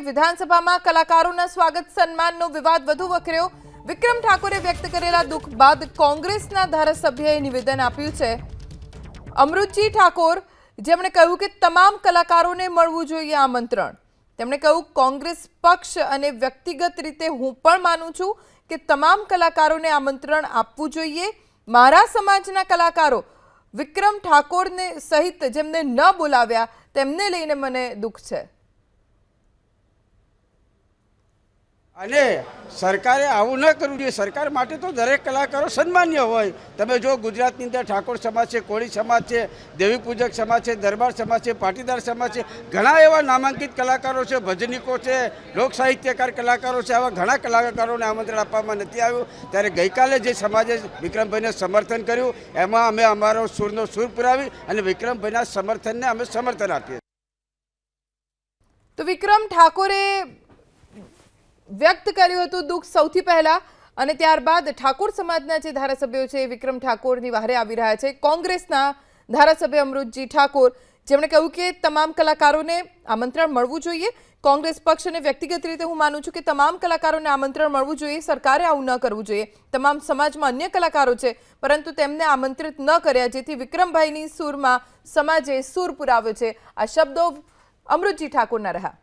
વિધાનસભામાં કલાકારોના સ્વાગત સન્માનનો વિવાદ વધુ વકર્યો। વિક્રમ ઠાકોરે વ્યક્ત કરેલા દુઃખ બાદ કોંગ્રેસના ધારાસભ્યએ નિવેદન આપ્યું છે। અમૃતજી ઠાકોર જેમણે કહ્યું કે તમામ કલાકારોને મળવું જોઈએ આમંત્રણ। તેમણે કહ્યું કોંગ્રેસ પક્ષ અને વ્યક્તિગત રીતે હું પણ માનું છું કે તમામ કલાકારોને આમંત્રણ આપવું જોઈએ। મારા સમાજના કલાકારો વિક્રમ ઠાકોરને સહિત જેમને ન બોલાવ્યા તેમને લઈને મને દુઃખ છે। અને સરકારે આવું ન કરવું જોઈએ। સરકાર માટે તો દરેક કલાકારો સન્માન્ય હોય। તમે જો ગુજરાતની અંદર ઠાકોર સમાજ છે, કોળી સમાજ છે, દેવી પૂજક સમાજ છે, દરબાર સમાજ છે, પાટીદાર સમાજ છે, ઘણા એવા નામાંકિત કલાકારો છે, ભજનીકો છે, લોક સાહિત્યકાર કલાકારો છે। આવા ઘણા કલાકારોને આમંત્રણ આપવામાં નથી આવ્યું। ત્યારે ગઈકાલે જે સમાજે વિક્રમભાઈને સમર્થન કર્યું એમાં અમે અમારો સૂરનો સૂર પુરાવી અને વિક્રમભાઈના સમર્થનને અમે સમર્થન આપીએ। તો વિક્રમ ઠાકોરે વ્યક્ત કર્યું હતું દુઃખ સૌથી પહેલા અને ત્યારબાદ ઠાકોર સમાજના જે ધારાસભ્યો છે વિક્રમ ઠાકોરની વહારે આવી રહ્યા છે। કોંગ્રેસના ધારાસભ્ય અમૃતજી ઠાકોર જેમણે કહ્યું કે તમામ કલાકારોને આમંત્રણ મળવું જોઈએ। કોંગ્રેસ પક્ષ અને વ્યક્તિગત રીતે હું માનું છું કે તમામ કલાકારોને આમંત્રણ મળવું જોઈએ। સરકારે આવું ન કરવું જોઈએ। તમામ સમાજમાં અન્ય કલાકારો છે પરંતુ તેમને આમંત્રિત ન કર્યા જેથી વિક્રમભાઈની સૂરમાં સમાજે સૂર પુરાવ્યો છે। આ શબ્દો અમૃતજી ઠાકોરના રહ્યા।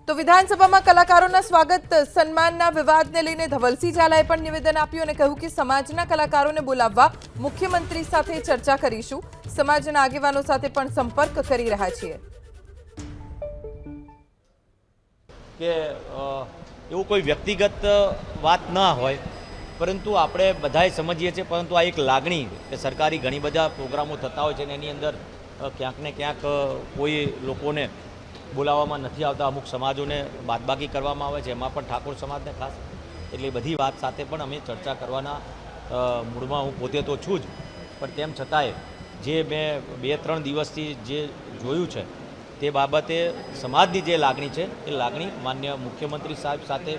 તો વિધાનસભામાં કલાકારોના સ્વાગત સન્માનના વિવાદને લઈને ધવલસિંહ ઝાલાએ પણ નિવેદન આપ્યું અને કહ્યું કે સમાજના કલાકારોને બોલાવવા મુખ્યમંત્રી સાથે ચર્ચા કરીશું। સમાજના આગેવાનો સાથે પણ સંપર્ક કરી રહ્યા છીએ। કે એવું કોઈ વ્યક્તિગત વાત ના હોય પરંતુ આપણે બધાએ સમજીએ છીએ પરંતુ આ એક લાગણી કે સરકારી ઘણી બધા પ્રોગ્રામો થતા હોય છે અને એની અંદર ક્યાંક ને ક્યાંક કોઈ લોકોને બોલાવવામાં નથી આવતા, અમુક સમાજોને બાદબાકી કરવામાં આવે છે, એમાં પણ ઠાકોર સમાજને ખાસ। એટલે બધી વાત સાથે પણ અમે ચર્ચા કરવાના મૂડમાં હું પોતે તો છું જ, પણ તેમ છતાંય જે મેં 2-3 દિવસથી જે જોયું છે તે બાબતે સમાજની જે લાગણી છે એ લાગણી માન્ય મુખ્યમંત્રી સાહેબ સાથે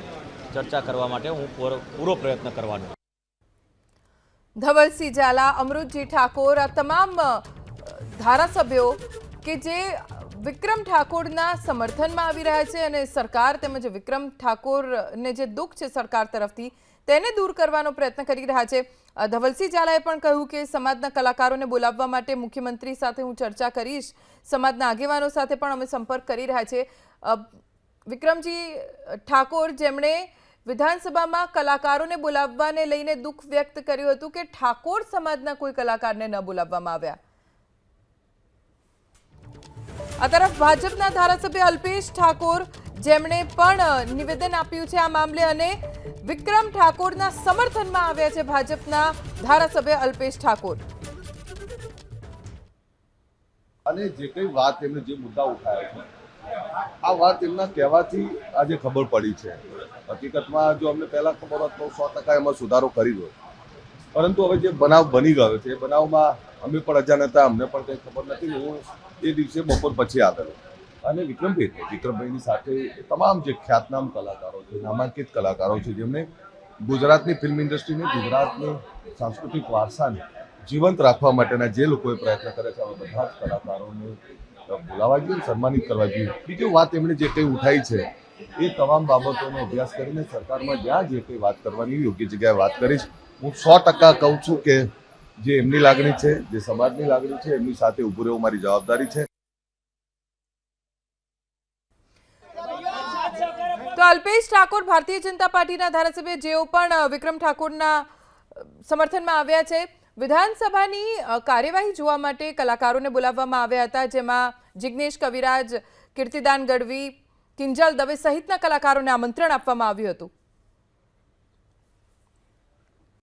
ચર્ચા કરવા માટે હું પૂરો પ્રયત્ન કરવાનો। ધવલસિંહ ઝાલા, અમૃતજી ઠાકોર આ તમામ ધારાસભ્યો કે જે વિક્રમ ઠાકોરના સમર્થનમાં આવી રહ્યા છે અને સરકાર તેમજ વિક્રમ ઠાકોરને જે દુઃખ છે સરકાર તરફથી તેને દૂર કરવાનો પ્રયત્ન કરી રહ્યા છે। ધવલસિંહ ઝાલાએ પણ કહ્યું કે સમાજના કલાકારોને બોલાવવા માટે મુખ્યમંત્રી સાથે હું ચર્ચા કરીશ। સમાજના આગેવાનો સાથે પણ અમે સંપર્ક કરી રહ્યા છીએ। વિક્રમજી ઠાકોર જેમણે વિધાનસભામાં કલાકારોને બોલાવવાને લઈને દુઃખ વ્યક્ત કર્યું હતું કે ઠાકોર સમાજના કોઈ કલાકારને ન બોલાવવામાં આવ્યા। આ તરફ ભાજપના ધારાસભ્ય અલ્પેશ ઠાકોર જેમણે પણ નિવેદન આપ્યું છે આ મામલે અને વિક્રમ ઠાકોરના સમર્થનમાં આવ્યા છે ભાજપના ધારાસભ્ય અલ્પેશ ઠાકોર। અને જે કઈ વાત એમને જે મુદ્દા ઉઠાયા છે આ વાત એમના કહેવાથી આજે ખબર પડી છે। હકીકતમાં જો અમને પહેલા ખબર હોત તો 100% એમાં સુધારો કરી દો, પરંતુ હવે જે બનાવ બની ગયો છે એ બનાવમાં અમે પણ અજાણ હતા, અમને પણ કંઈ ખબર નથી। હું એ દિવસે બપોર પછી આવેલો અને વિક્રમભાઈની સાથે તમામ જે ખ્યાતનામ કલાકારો છે, નામાંકિત કલાકારો છે જેમણે ગુજરાતની ફિલ્મ ઇન્ડસ્ટ્રીને, ગુજરાતની સાંસ્કૃતિક વારસાને જીવંત રાખવા માટેના જે લોકોએ પ્રયત્ન કરે છે આવા બધા જ કલાકારોને બોલાવવા જોઈએ, સન્માનિત કરવા જોઈએ। બીજી વાત એમણે જે કંઈ ઉઠાઈ છે એ તમામ બાબતોનો અભ્યાસ કરીને સરકારમાં જ્યાં જે કંઈ વાત કરવાની યોગ્ય જગ્યાએ વાત કરીશ। હું 100% કહું છું કે જે એમની લાગણી છે, જે સમાજની લાગણી છે, એમની સાથે ઊભું રહેવું મારી જવાબદારી છે। તો અલ્પેશ ઠાકોર ભારતીય જનતા પાર્ટીના ધારાસભ્ય જેઓ પણ વિક્રમ ઠાકોરના સમર્થનમાં આવ્યા છે। વિધાનસભાની કાર્યવાહી જોવા માટે કલાકારોને બોલાવવામાં આવ્યા હતા જેમાં જિગ્નેશ કવિરાજ, કીર્તિદાન ગઢવી, કિંજલ દવે સહિતના કલાકારોને આમંત્રણ આપવામાં આવ્યું હતું।